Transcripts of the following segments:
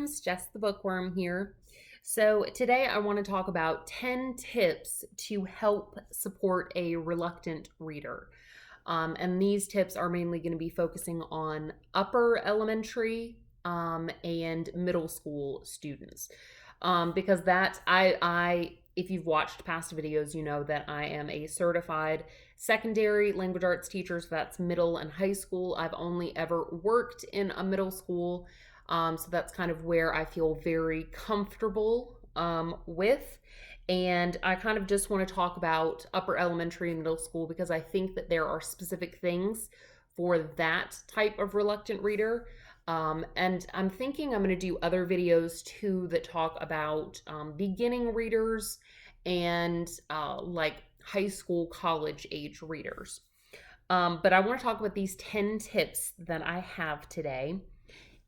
bookworms, Jess the bookworm here. So today I want to talk about 10 tips to help support a reluctant reader. And these tips are mainly going to be focusing on upper elementary and middle school students. Because if you've watched past videos, you know that I am a certified secondary language arts teacher, so that's middle and high school. I've only ever worked in a middle school, so that's kind of where I feel very comfortable with. And I kind of just want to talk about upper elementary and middle school because I think that there are specific things for that type of reluctant reader. And I'm thinking I'm going to do other videos too that talk about beginning readers and like high school, college age readers. But I want to talk about these 10 tips that I have today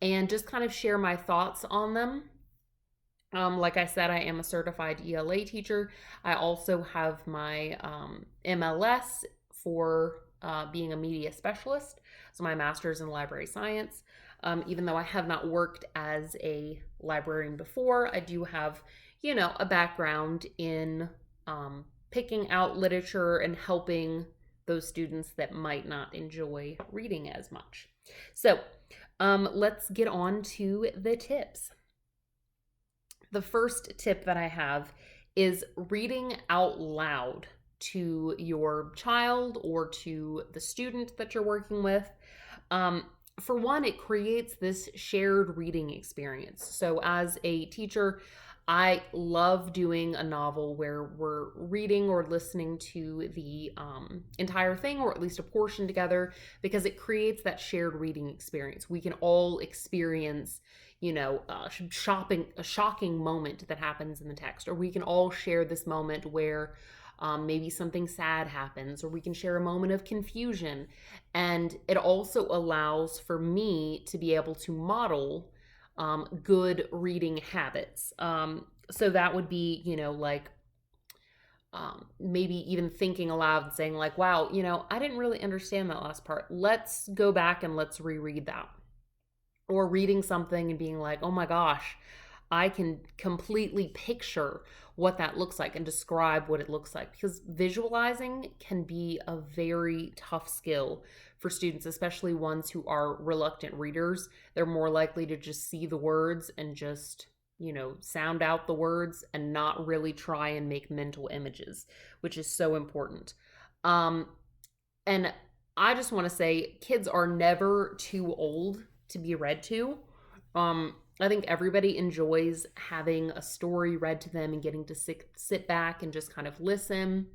and just kind of share my thoughts on them. Like I said, I am a certified ELA teacher. I also have my MLS for being a media specialist, so my master's in library science. Even though I have not worked as a librarian before, I do have, a background in picking out literature and helping those students that might not enjoy reading as much. So let's get on to the tips. The first tip that I have is reading out loud to your child or to the student that you're working with. For one, it creates this shared reading experience. So as a teacher, I love doing a novel where we're reading or listening to the entire thing, or at least a portion together, because it creates that shared reading experience. We can all experience a shocking moment that happens in the text, or we can all share this moment where maybe something sad happens, or we can share a moment of confusion. And it also allows for me to be able to model good reading habits. So that would be, maybe even thinking aloud and saying like, wow, I didn't really understand that last part. Let's go back and let's reread that. Or reading something and being like, oh my gosh, I can completely picture what that looks like and describe what it looks like, because visualizing can be a very tough skill for students, especially ones who are reluctant readers. They're more likely to just see the words and just, sound out the words and not really try and make mental images, which is so important. And I just want to say kids are never too old to be read to. I think everybody enjoys having a story read to them and getting to sit back and just kind of listen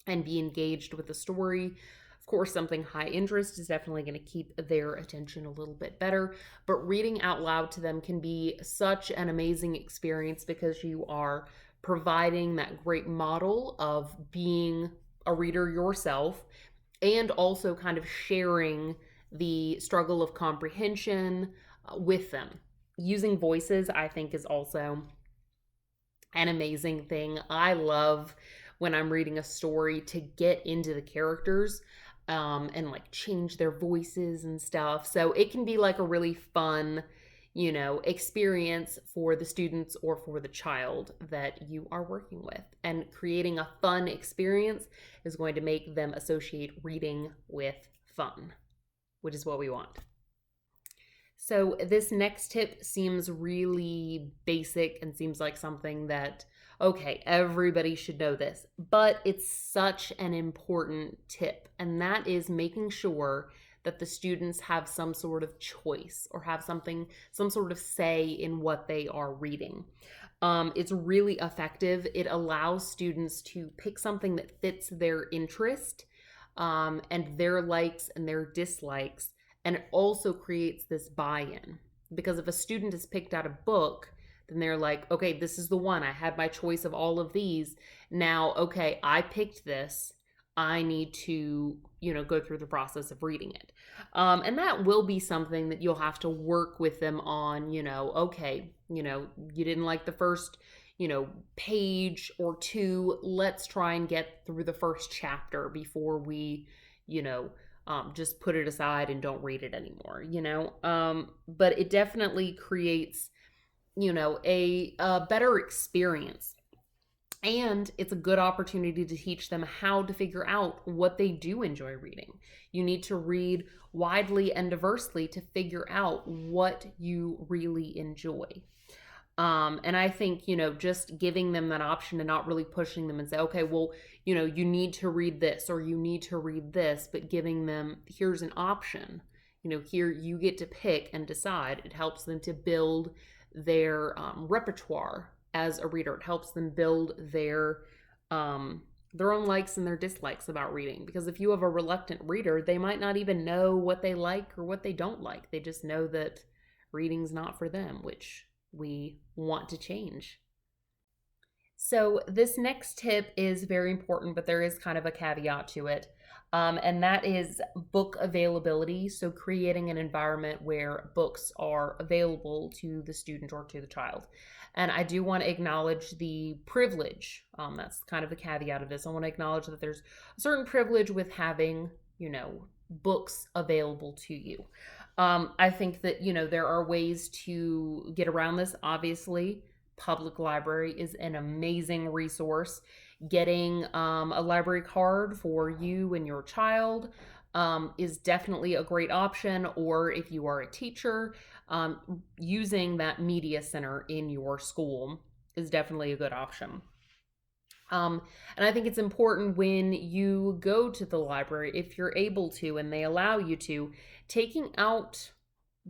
and be engaged with the story. Of course, something high interest is definitely going to keep their attention a little bit better, but reading out loud to them can be such an amazing experience because you are providing that great model of being a reader yourself and also kind of sharing the struggle of comprehension with them. Using voices, I think, is also an amazing thing. I love when I'm reading a story to get into the characters and like change their voices and stuff. So it can be like a really fun, experience for the students or for the child that you are working with. And creating a fun experience is going to make them associate reading with fun, which is what we want. So this next tip seems really basic and seems like something that, okay, everybody should know this, but it's such an important tip. And that is making sure that the students have some sort of choice or have some sort of say in what they are reading. It's really effective. It allows students to pick something that fits their interest and their likes and their dislikes. And it also creates this buy-in, because if a student has picked out a book, then they're like, okay, this is the one. I had my choice of all of these. Now, okay, I picked this. I need to, go through the process of reading it. And that will be something that you'll have to work with them on, okay, you didn't like the first, page or two. Let's try and get through the first chapter before we, just put it aside and don't read it anymore, But it definitely creates a better experience. And it's a good opportunity to teach them how to figure out what they do enjoy reading. You need to read widely and diversely to figure out what you really enjoy. And I think, just giving them that option and not really pushing them and say, okay, well, you need to read this or you need to read this, but giving them, here's an option. Here you get to pick and decide. It helps them to build their repertoire as a reader. It helps them build their own likes and their dislikes about reading. Because if you have a reluctant reader, they might not even know what they like or what they don't like. They just know that reading's not for them, which we want to change. So this next tip is very important, but there is kind of a caveat to it. And that is book availability. So creating an environment where books are available to the student or to the child. And I do want to acknowledge the privilege. That's kind of the caveat of this. I want to acknowledge that there's a certain privilege with having, books available to you. I think that, there are ways to get around this. Obviously, public library is an amazing resource. Getting a library card for you and your child is definitely a great option. Or if you are a teacher, using that media center in your school is definitely a good option. And I think it's important when you go to the library, if you're able to and they allow you to, taking out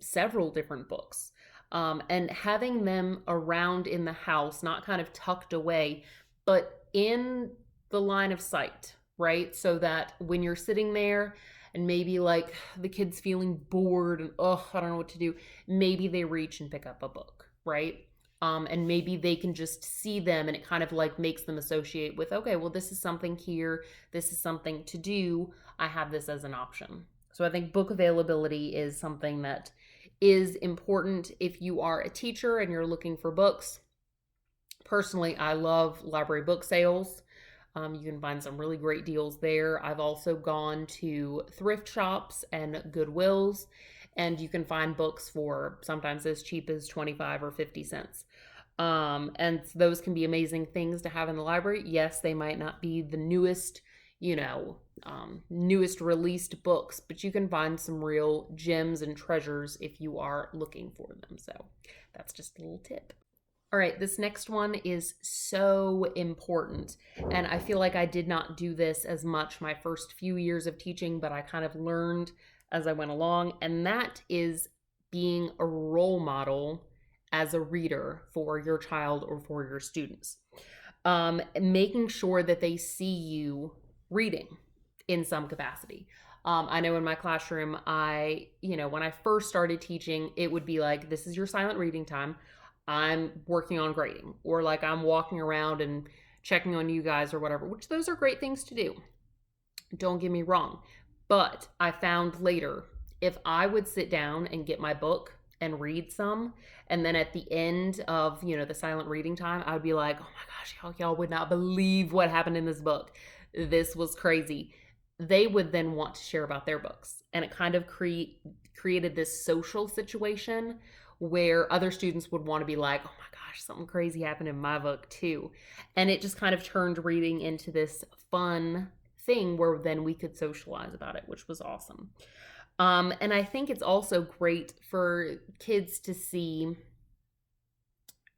several different books and having them around in the house, not kind of tucked away, but in the line of sight, right? So that when you're sitting there and maybe like the kid's feeling bored and, I don't know what to do, maybe they reach and pick up a book, right? And maybe they can just see them and it kind of like makes them associate with, okay, well, this is something here. This is something to do. I have this as an option. So I think book availability is something that is important if you are a teacher and you're looking for books. Personally, I love library book sales. You can find some really great deals there. I've also gone to thrift shops and Goodwills, and you can find books for sometimes as cheap as 25 or 50 cents. And those can be amazing things to have in the library. Yes, they might not be the newest, newest released books, but you can find some real gems and treasures if you are looking for them. So that's just a little tip. All right, this next one is so important. And I feel like I did not do this as much my first few years of teaching, but I kind of learned as I went along. And that is being a role model as a reader for your child or for your students. Making sure that they see you reading in some capacity. I know in my classroom, when I first started teaching, it would be like, this is your silent reading time. I'm working on grading, or like I'm walking around and checking on you guys or whatever, which those are great things to do. Don't get me wrong. But I found later, if I would sit down and get my book and read some, and then at the end of, the silent reading time, I would be like, oh my gosh, y'all would not believe what happened in this book. This was crazy. They would then want to share about their books. And it kind of created this social situation where other students would want to be like, oh my gosh, something crazy happened in my book too. And it just kind of turned reading into this fun thing where then we could socialize about it, which was awesome. And I think it's also great for kids to see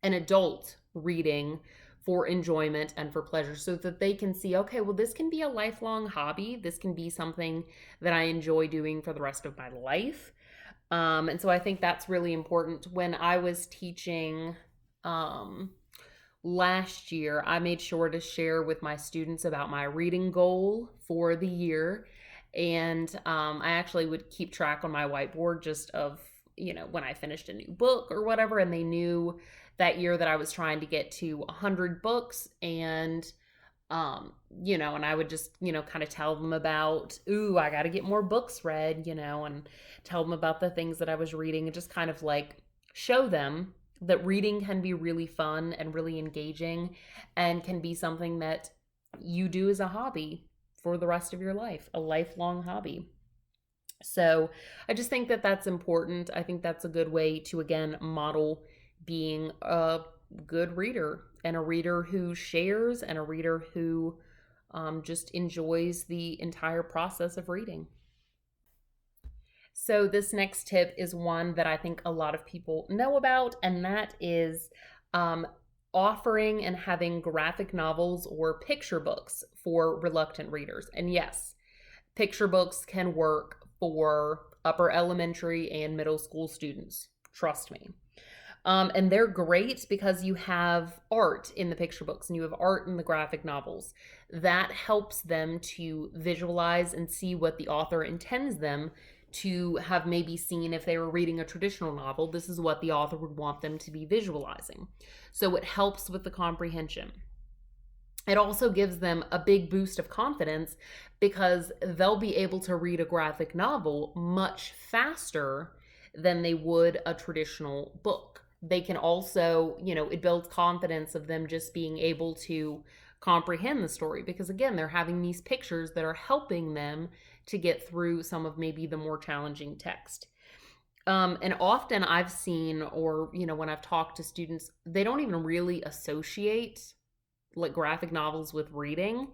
an adult reading for enjoyment and for pleasure so that they can see, okay, well, this can be a lifelong hobby. This can be something that I enjoy doing for the rest of my life. And so I think that's really important. When I was teaching last year, I made sure to share with my students about my reading goal for the year. And I actually would keep track on my whiteboard just of, when I finished a new book or whatever. And they knew that year that I was trying to get to 100 books. And and I would just, kind of tell them about, I got to get more books read, and tell them about the things that I was reading and just kind of like show them that reading can be really fun and really engaging and can be something that you do as a hobby for the rest of your life, a lifelong hobby. So I just think that that's important. I think that's a good way to, again, model being a good reader and a reader who shares and a reader who just enjoys the entire process of reading. So, this next tip is one that I think a lot of people know about, and that is um, offering and having graphic novels or picture books for reluctant readers. And yes, picture books can work for upper elementary and middle school students. Trust me. And they're great because you have art in the picture books and you have art in the graphic novels. That helps them to visualize and see what the author intends them to have maybe seen if they were reading a traditional novel. This is what the author would want them to be visualizing. So it helps with the comprehension. It also gives them a big boost of confidence because they'll be able to read a graphic novel much faster than they would a traditional book. They can also, it builds confidence of them just being able to comprehend the story because, again, they're having these pictures that are helping them to get through some of maybe the more challenging text. And often I've seen, or, when I've talked to students, they don't even really associate like graphic novels with reading.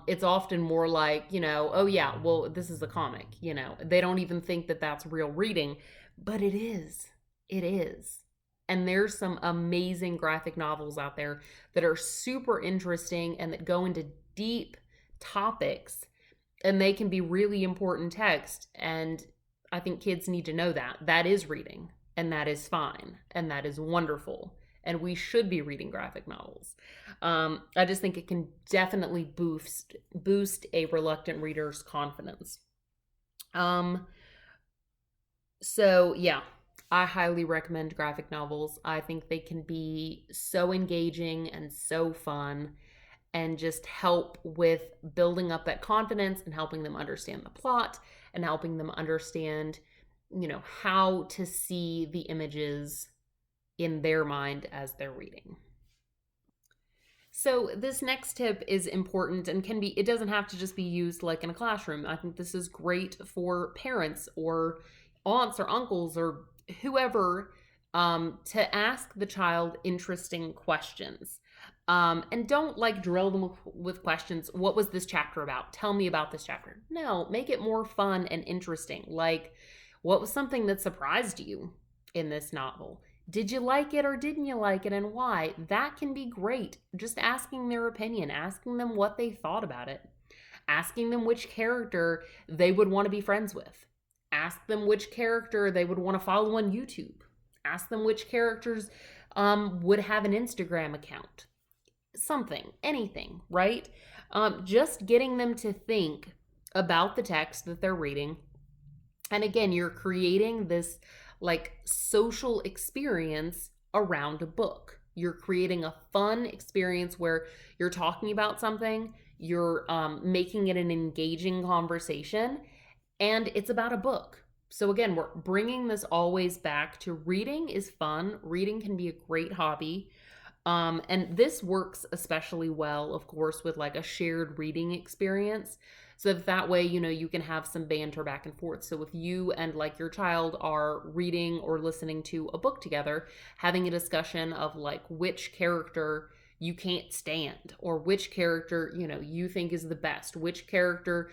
It's often more like, oh yeah, well, this is a comic, they don't even think that that's real reading, but it is. It is. And there's some amazing graphic novels out there that are super interesting and that go into deep topics, and they can be really important text. And I think kids need to know that that is reading, and that is fine, and that is wonderful, and we should be reading graphic novels. I just think it can definitely boost a reluctant reader's confidence. So yeah, I highly recommend graphic novels. I think they can be so engaging and so fun and just help with building up that confidence and helping them understand the plot and helping them understand, how to see the images in their mind as they're reading. So this next tip is important and it doesn't have to just be used like in a classroom. I think this is great for parents or aunts or uncles or whoever, to ask the child interesting questions. And don't like drill them with questions. What was this chapter about? Tell me about this chapter. No, make it more fun and interesting. Like, what was something that surprised you in this novel? Did you like it or didn't you like it, and why? That can be great. Just asking their opinion, asking them what they thought about it, asking them which character they would want to be friends with, ask them which character they would want to follow on YouTube, ask them which characters would have an Instagram account, something, anything, right? Just getting them to think about the text that they're reading. And again, you're creating this like social experience around a book. You're creating a fun experience where you're talking about something, you're making it an engaging conversation, and it's about a book. So again, we're bringing this always back to reading is fun. Reading can be a great hobby. And this works especially well, of course, with like a shared reading experience. So that way, you can have some banter back and forth. So if you and like your child are reading or listening to a book together, having a discussion of like which character you can't stand or which character, you think is the best, which character,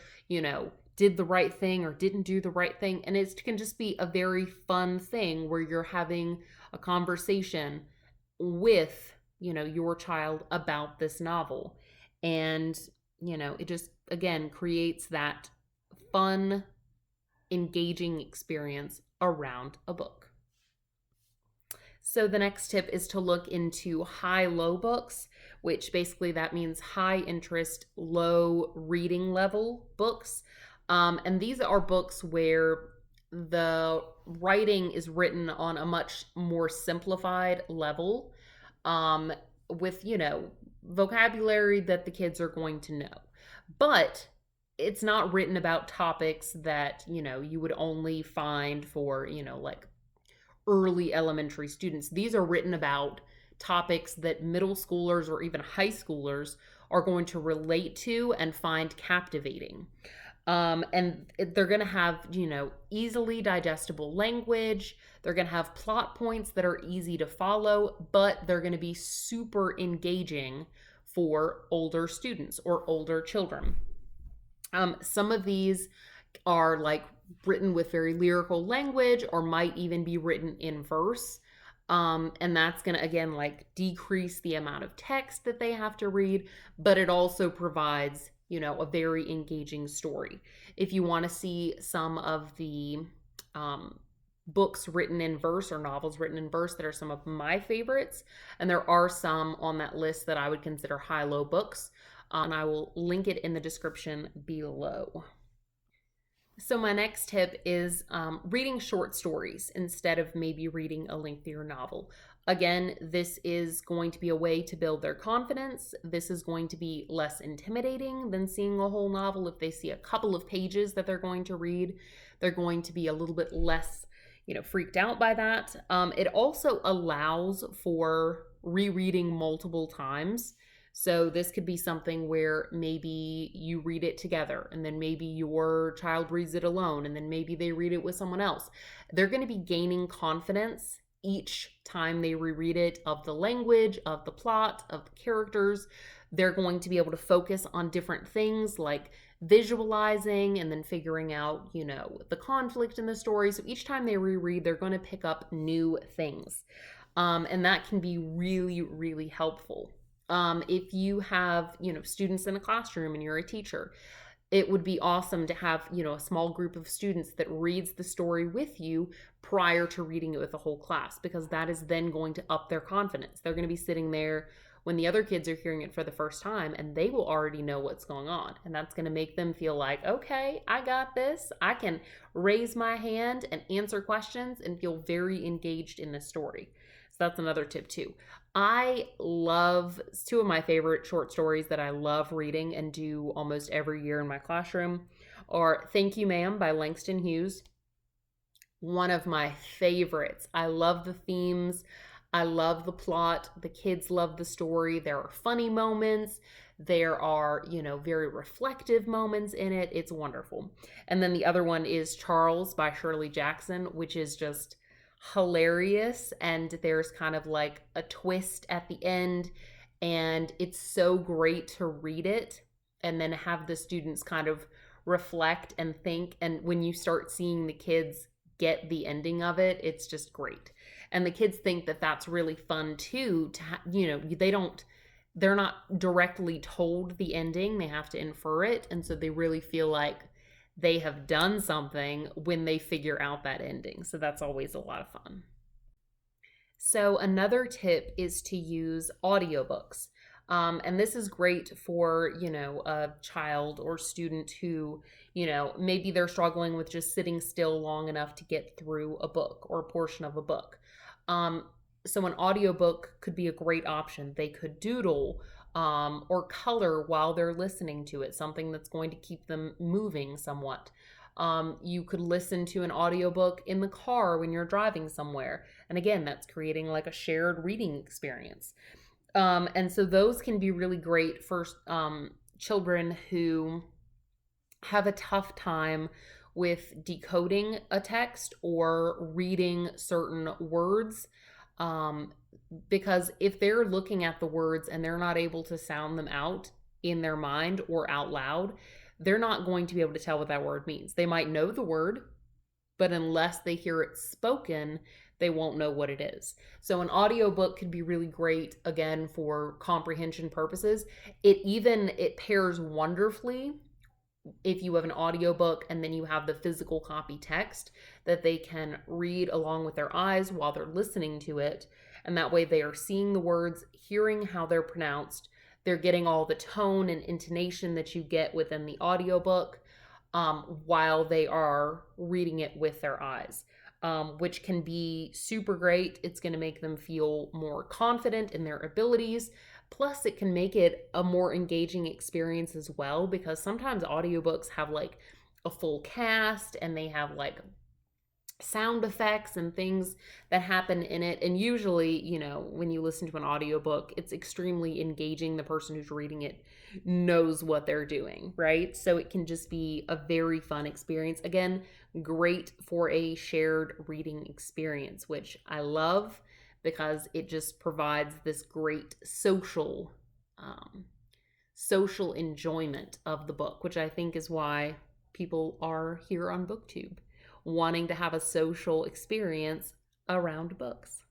did the right thing or didn't do the right thing. And it can just be a very fun thing where you're having a conversation with, your child about this novel. And, it just, again, creates that fun, engaging experience around a book. So the next tip is to look into high-low books, which basically that means high interest, low reading level books. And these are books where the writing is written on a much more simplified level, with, vocabulary that the kids are going to know. But it's not written about topics that, you would only find for, like early elementary students. These are written about topics that middle schoolers or even high schoolers are going to relate to and find captivating. And they're going to have, easily digestible language. They're going to have plot points that are easy to follow, but they're going to be super engaging for older students or older children. Some of these are like written with very lyrical language or might even be written in verse. And that's going to, again, like decrease the amount of text that they have to read, but it also provides, a very engaging story. If you want to see some of the um, books written in verse or novels written in verse that are some of my favorites, and there are some on that list that I would consider high-low books, and I will link it in the description below. So, my next tip is reading short stories instead of maybe reading a lengthier novel. Again, this is going to be a way to build their confidence. This is going to be less intimidating than seeing a whole novel. If they see a couple of pages that they're going to read, they're going to be a little bit less, freaked out by that. It also allows for rereading multiple times. So this could be something where maybe you read it together and then maybe your child reads it alone and then maybe they read it with someone else. They're going to be gaining confidence each time they reread it of the language, of the plot, of the characters. They're going to be able to focus on different things like visualizing and then figuring out, the conflict in the story. So each time they reread, they're going to pick up new things. And that can be really, really helpful. If you have, students in a classroom and you're a teacher, it would be awesome to have, a small group of students that reads the story with you prior to reading it with the whole class, because that is then going to up their confidence. They're going to be sitting there when the other kids are hearing it for the first time and they will already know what's going on. And that's going to make them feel like, okay, I got this. I can raise my hand and answer questions and feel very engaged in the story. So that's another tip too. I love two of my favorite short stories that I love reading and do almost every year in my classroom are Thank You Ma'am by Langston Hughes. One of my favorites. I love the themes. I love the plot. The kids love the story. There are funny moments. There are, very reflective moments in it. It's wonderful. And then the other one is Charles by Shirley Jackson, which is just hilarious, and there's kind of like a twist at the end, and it's so great to read it and then have the students kind of reflect and think, and when you start seeing the kids get the ending of it, it's just great. And the kids think that that's really fun too, they're not directly told the ending, they have to infer it, and so they really feel like they have done something when they figure out that ending. So that's always a lot of fun. So another tip is to use audiobooks. And this is great for, a child or student who, maybe they're struggling with just sitting still long enough to get through a book or a portion of a book. So an audiobook could be a great option. They could doodle or color while they're listening to it, something that's going to keep them moving somewhat. You could listen to an audiobook in the car when you're driving somewhere. And again, that's creating like a shared reading experience. And so those can be really great for children who have a tough time with decoding a text or reading certain words. Because if they're looking at the words and they're not able to sound them out in their mind or out loud, they're not going to be able to tell what that word means. They might know the word, but unless they hear it spoken, they won't know what it is. So an audiobook could be really great, again, for comprehension purposes. It pairs wonderfully if you have an audiobook and then you have the physical copy text that they can read along with their eyes while they're listening to it. And that way they are seeing the words, hearing how they're pronounced. They're getting all the tone and intonation that you get within the audiobook while they are reading it with their eyes, which can be super great. It's going to make them feel more confident in their abilities. Plus, it can make it a more engaging experience as well, because sometimes audiobooks have like a full cast and they have like sound effects and things that happen in it. And usually, when you listen to an audiobook, it's extremely engaging. The person who's reading it knows what they're doing, right? So it can just be a very fun experience. Again, great for a shared reading experience, which I love because it just provides this great social enjoyment of the book, which I think is why people are here on BookTube, wanting to have a social experience around books.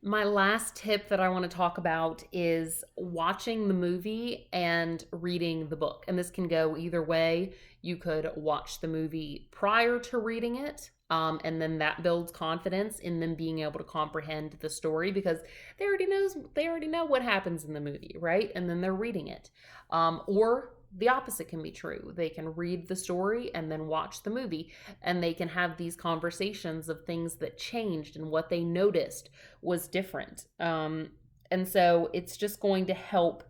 My last tip that I want to talk about is watching the movie and reading the book. And this can go either way. You could watch the movie prior to reading it, and then that builds confidence in them being able to comprehend the story because they already know what happens in the movie, right? And then they're reading it. Or the opposite can be true. They can read the story and then watch the movie, and they can have these conversations of things that changed and what they noticed was different. And so it's just going to help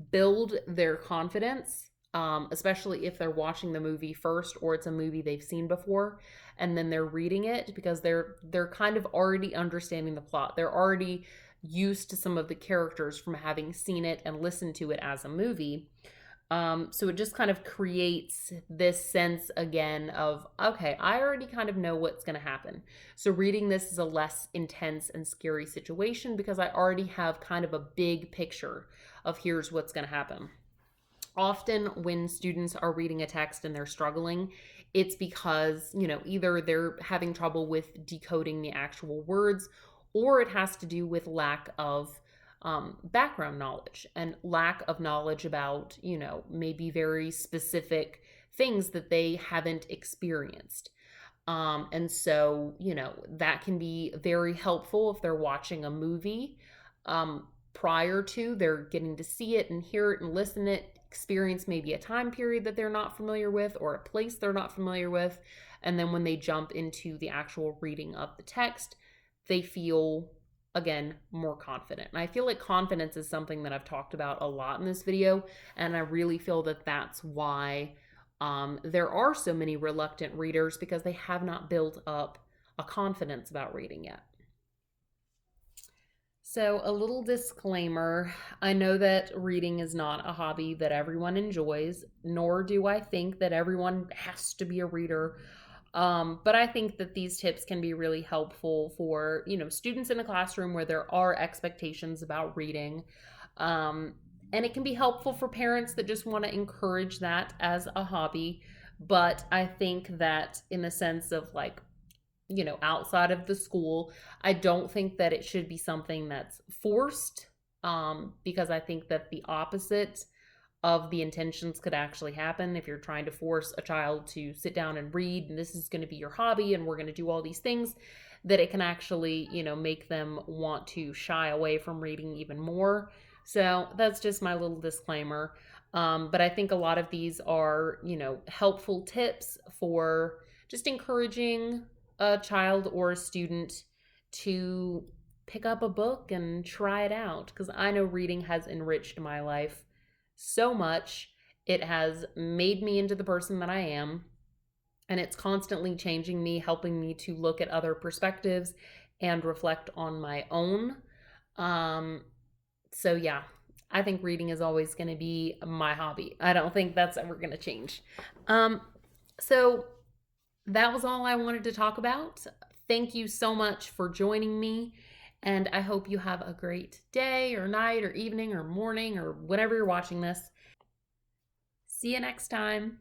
build their confidence, especially if they're watching the movie first or it's a movie they've seen before and then they're reading it because they're kind of already understanding the plot. They're already used to some of the characters from having seen it and listened to it as a movie. So it just kind of creates this sense again of, okay, I already kind of know what's going to happen. So reading this is a less intense and scary situation because I already have kind of a big picture of here's what's going to happen. Often when students are reading a text and they're struggling, it's because, either they're having trouble with decoding the actual words, or it has to do with lack of background knowledge and lack of knowledge about, maybe very specific things that they haven't experienced. And so, that can be very helpful if they're watching a movie prior to they're getting to see it and hear it and listen it, experience maybe a time period that they're not familiar with or a place they're not familiar with. And then when they jump into the actual reading of the text, they feel, again, more confident. And I feel like confidence is something that I've talked about a lot in this video. And I really feel that that's why there are so many reluctant readers, because they have not built up a confidence about reading yet. So, a little disclaimer, I know that reading is not a hobby that everyone enjoys, nor do I think that everyone has to be a reader. But I think that these tips can be really helpful for, students in a classroom where there are expectations about reading. And it can be helpful for parents that just want to encourage that as a hobby. But I think that in the sense of outside of the school, I don't think that it should be something that's forced, because I think that the opposite of the intentions could actually happen if you're trying to force a child to sit down and read, and this is going to be your hobby and we're going to do all these things, that it can actually, make them want to shy away from reading even more. So that's just my little disclaimer. But I think a lot of these are, helpful tips for just encouraging a child or a student to pick up a book and try it out, because I know reading has enriched my life so much. It has made me into the person that I am, and it's constantly changing me, helping me to look at other perspectives and reflect on my own. So yeah, I think reading is always going to be my hobby. I don't think that's ever going to change. So that was all I wanted to talk about. Thank you so much for joining me, and I hope you have a great day or night or evening or morning or whenever you're watching this. See you next time.